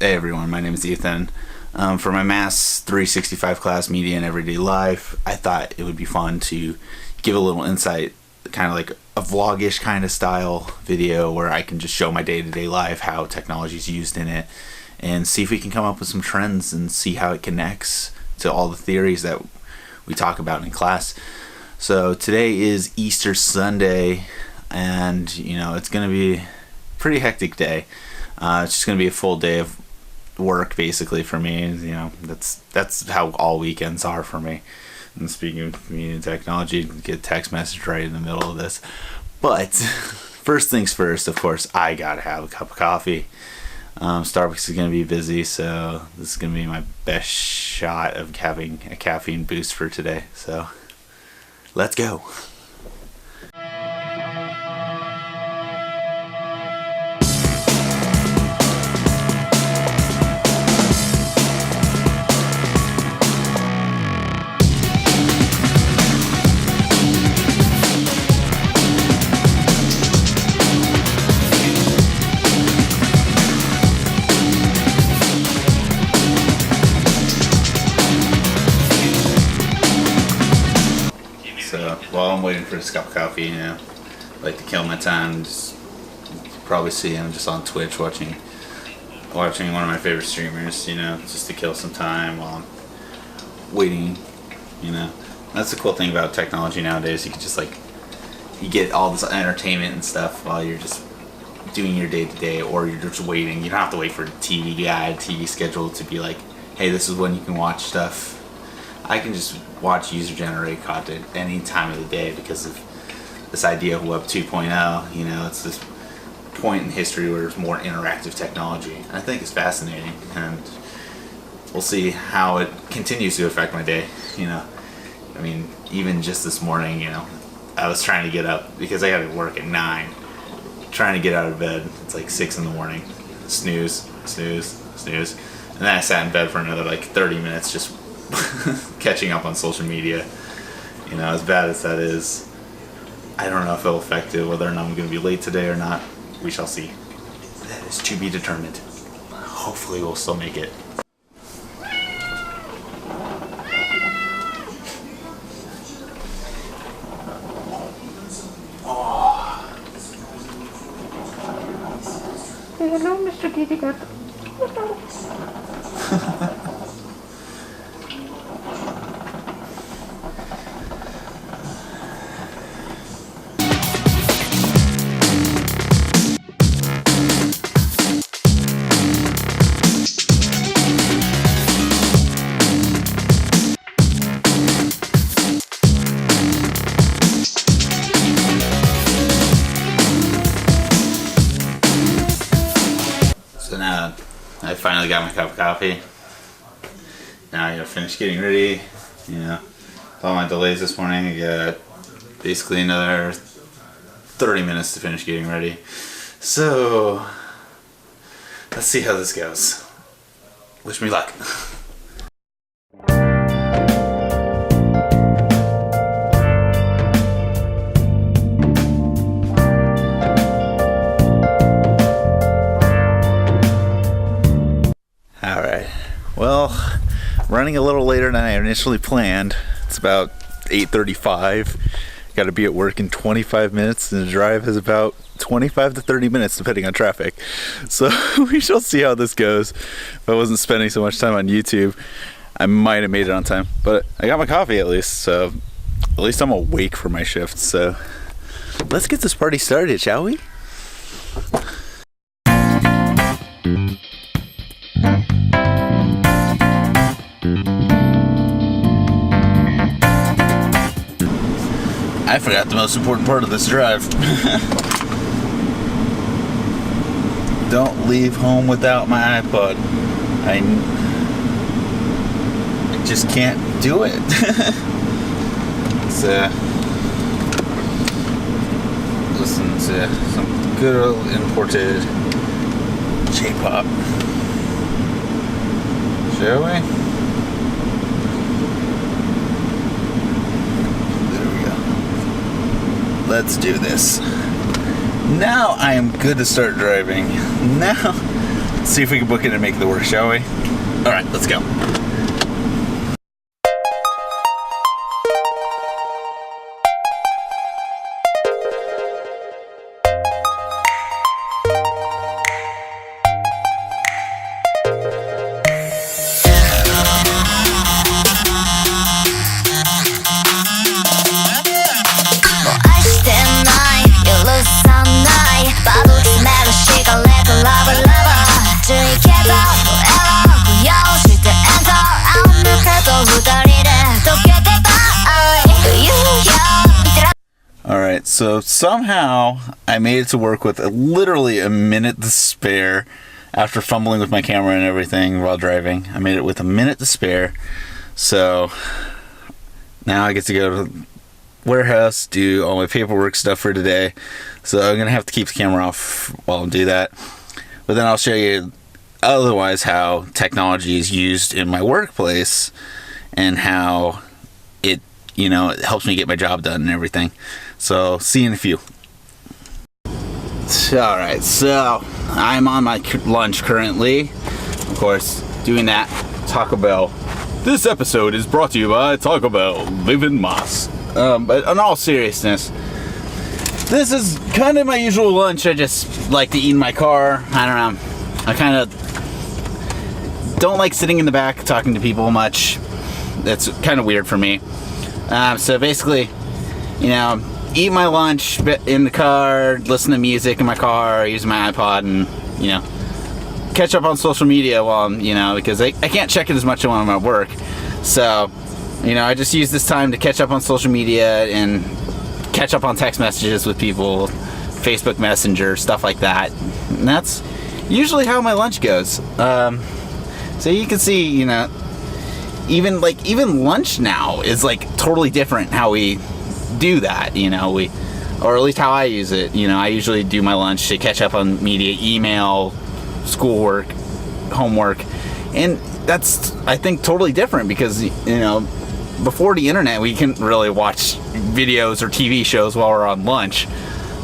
Hey everyone, my name is Ethan. For my Mass 365 class, Media and Everyday Life, I thought it would be fun to give a little insight, kind of like a vlogish kind of style video where I can just show my day-to-day life, how technology is used in it, and see if we can come up with some trends and see how it connects to all the theories that we talk about in class. So today is Easter Sunday, and it's going to be a pretty hectic day. It's just going to be a full day of work basically for me. That's how all weekends are for me. And speaking of media and technology, get a text message right in the middle of this. But first things first, of course, I gotta have a cup of coffee. Starbucks is gonna be busy, so this is gonna be my best shot of having a caffeine boost for today. So let's go. So while I'm waiting for this cup of coffee, I like to kill my time. Just probably see I'm just on Twitch watching one of my favorite streamers. Just to kill some time while I'm waiting. That's the cool thing about technology nowadays. You can just you get all this entertainment and stuff while you're just doing your day to day, or you're just waiting. You don't have to wait for a TV guide, TV schedule to be like, hey, this is when you can watch stuff. I can just watch user-generated content any time of the day because of this idea of Web 2.0. It's this point in history where there's more interactive technology. I think it's fascinating, and we'll see how it continues to affect my day. Even just this morning, I was trying to get up because I had to work at 9. Trying to get out of bed. It's like 6 in the morning. Snooze, snooze, snooze. And then I sat in bed for another 30 minutes just catching up on social media. As bad as that is, I don't know if it'll affect it, whether or not I'm going to be late today or not. We shall see. That is to be determined. Hopefully we'll still make it. Hello, Mr. Kitty Cat. So now I finally got my cup of coffee. Now I gotta finish getting ready. With all my delays this morning, I got basically another 30 minutes to finish getting ready. So let's see how this goes. Wish me luck. Well, running a little later than I initially planned. It's about 8:35. Got to be at work in 25 minutes, and the drive is about 25 to 30 minutes depending on traffic. So we shall see how this goes. If I wasn't spending so much time on YouTube, I might have made it on time. But I got my coffee at least, so at least I'm awake for my shift. So let's get this party started, shall we? I forgot the most important part of this drive. Don't leave home without my iPod. I just can't do it. It's listen to some good old imported J-pop. Shall we? Let's do this. Now I am good to start driving. Now see if we can book it and make it work, shall we? All right, let's go. Alright, so somehow I made it to work with literally a minute to spare after fumbling with my camera and everything while driving. I made it with a minute to spare. So now I get to go to the warehouse, do all my paperwork stuff for today. So I'm going to have to keep the camera off while I do that. But then I'll show you otherwise how technology is used in my workplace and how it, you know, it helps me get my job done and everything. So see you in a few. Alright, so I'm on my lunch currently. Of course, doing that Taco Bell. This episode is brought to you by Taco Bell. Live in Moss. But in all seriousness, this is kind of my usual lunch. I just like to eat in my car. I don't know. I kind of don't like sitting in the back talking to people much. That's kind of weird for me. So basically, you know, eat my lunch in the car, listen to music in my car, use my iPod, and, you know, catch up on social media while I'm, you know, because I can't check it as much when I'm at work. So, you know, I just use this time to catch up on social media and catch up on text messages with people, Facebook Messenger, stuff like that. And that's usually how my lunch goes. So you can see, you know, even lunch now is like totally different how we do that, you know, or at least how I use it. You know, I usually do my lunch to catch up on media, email, schoolwork, homework, and that's, I think, totally different because, you know, before the internet we couldn't really watch videos or TV shows while we're on lunch,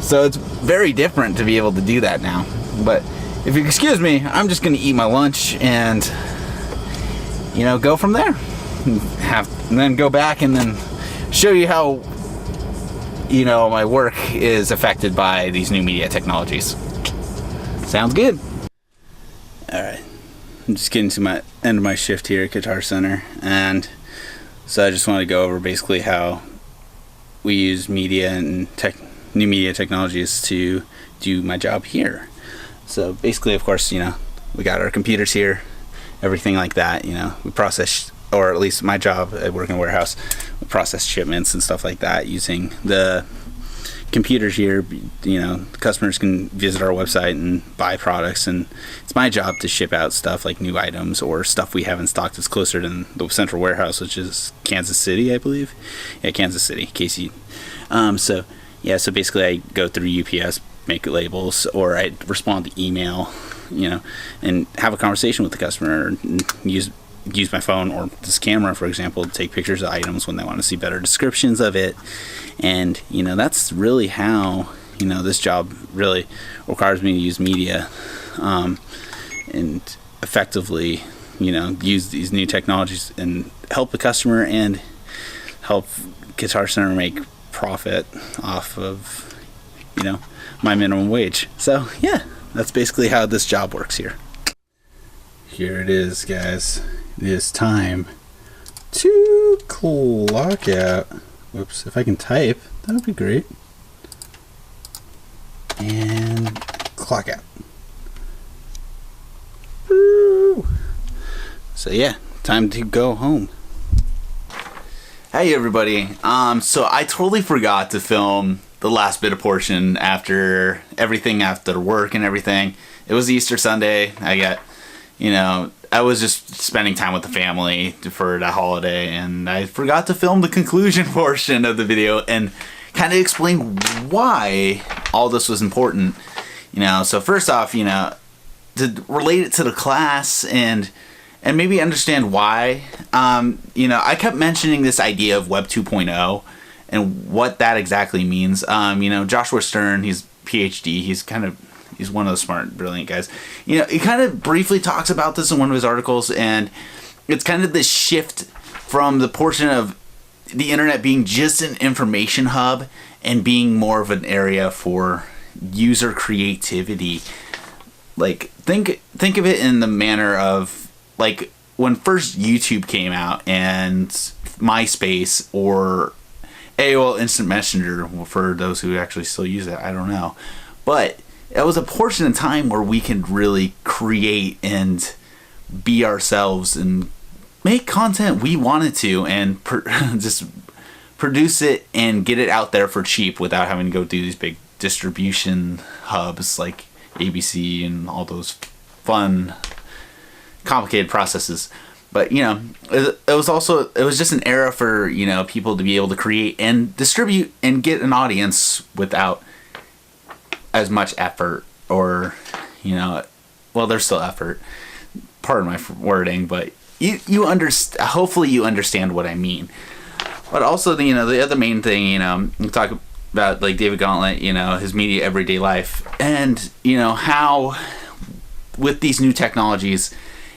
so it's very different to be able to do that now. But if you excuse me, I'm just gonna eat my lunch and, you know, go from there, and then go back and then show you how, you know, my work is affected by these new media technologies. Sounds good. Alright, I'm just getting to my end of my shift here at Guitar Center, and so I just want to go over basically how we use media and new media technologies to do my job here. So basically, of course, you know, we got our computers here, everything like that. You know, we process, or at least my job, I work in a warehouse, we process shipments and stuff like that using the computers here. You know, customers can visit our website and buy products, and it's my job to ship out stuff like new items or stuff we have in stock that's closer than the central warehouse, which is Kansas City, I believe. Yeah, Kansas City, KC. So yeah, so basically I go through UPS, make labels, or I respond to email, you know, and have a conversation with the customer, and use my phone or this camera, for example, to take pictures of items when they want to see better descriptions of it. And, you know, that's really how, you know, this job really requires me to use media, and effectively, you know, use these new technologies and help the customer and help Guitar Center make profit off of, you know, my minimum wage. So yeah, that's basically how this job works here. Here it is, guys. It is time to clock out. Whoops, if I can type, that would be great. And clock out. Woo. So yeah, time to go home. Hey everybody. So I totally forgot to film the last bit of portion after everything, after work and everything. It was Easter Sunday. I was just spending time with the family for the holiday, and I forgot to film the conclusion portion of the video and kind of explain why all this was important. You know, so first off, you know, to relate it to the class and maybe understand why. You know, I kept mentioning this idea of Web 2.0 and what that exactly means. You know, Joshua Stern, he's PhD. He's kind of, He's one of the smart, brilliant guys. You know, he kind of briefly talks about this in one of his articles, and it's kind of this shift from the portion of the internet being just an information hub and being more of an area for user creativity. Like, think of it in the manner of, like, when first YouTube came out and MySpace or AOL Instant Messenger, for those who actually still use it, I don't know. But it was a portion of time where we could really create and be ourselves and make content we wanted to, and just produce it and get it out there for cheap without having to go through these big distribution hubs like ABC and all those fun, complicated processes. But, you know, it was just an era for, you know, people to be able to create and distribute and get an audience without as much effort, or, you know, well, there's still effort. Pardon my wording, but you understand. Hopefully, you understand what I mean. But also, you know, the other main thing, you know, we talk about, like, David Gauntlet, you know, his media everyday life, and, you know, how with these new technologies,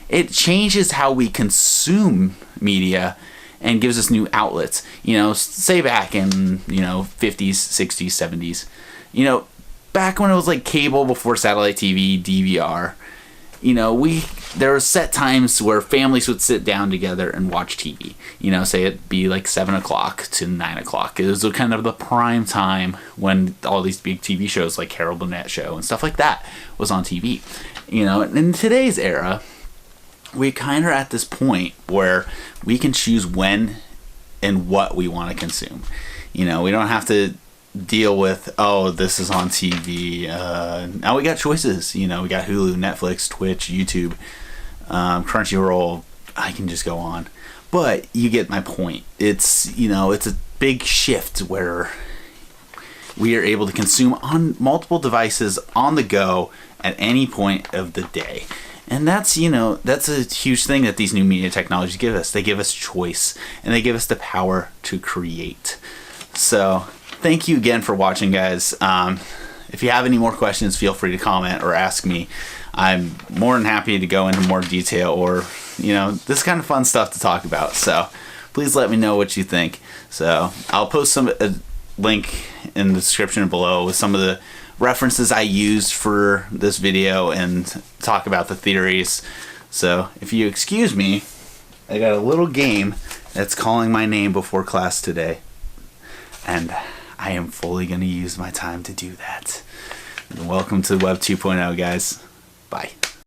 it changes how we consume media and gives us new outlets. You know, say back in, you know, 50s, 60s, 70s, you know, back when it was like cable before satellite TV, DVR, you know, there were set times where families would sit down together and watch TV. You know, say it'd be like 7 o'clock to 9 o'clock. It was kind of the prime time when all these big TV shows like Harold Burnett Show and stuff like that was on TV. You know, in today's era, we kind of are at this point where we can choose when and what we want to consume. You know, we don't have to deal with, oh, this is on TV. Now we got choices. You know, we got Hulu, Netflix, Twitch, YouTube, Crunchyroll. I can just go on. But you get my point. It's, you know, it's a big shift where we are able to consume on multiple devices on the go at any point of the day. And that's, you know, that's a huge thing that these new media technologies give us. They give us choice, and they give us the power to create. So, thank you again for watching, guys. If you have any more questions, feel free to comment or ask me. I'm more than happy to go into more detail, or, you know, this kind of fun stuff to talk about. So, please let me know what you think. So, I'll post a link in the description below with some of the references I used for this video and talk about the theories. So if you excuse me, I got a little game that's calling my name before class today, and I am fully going to use my time to do that. Welcome to Web 2.0, guys. Bye.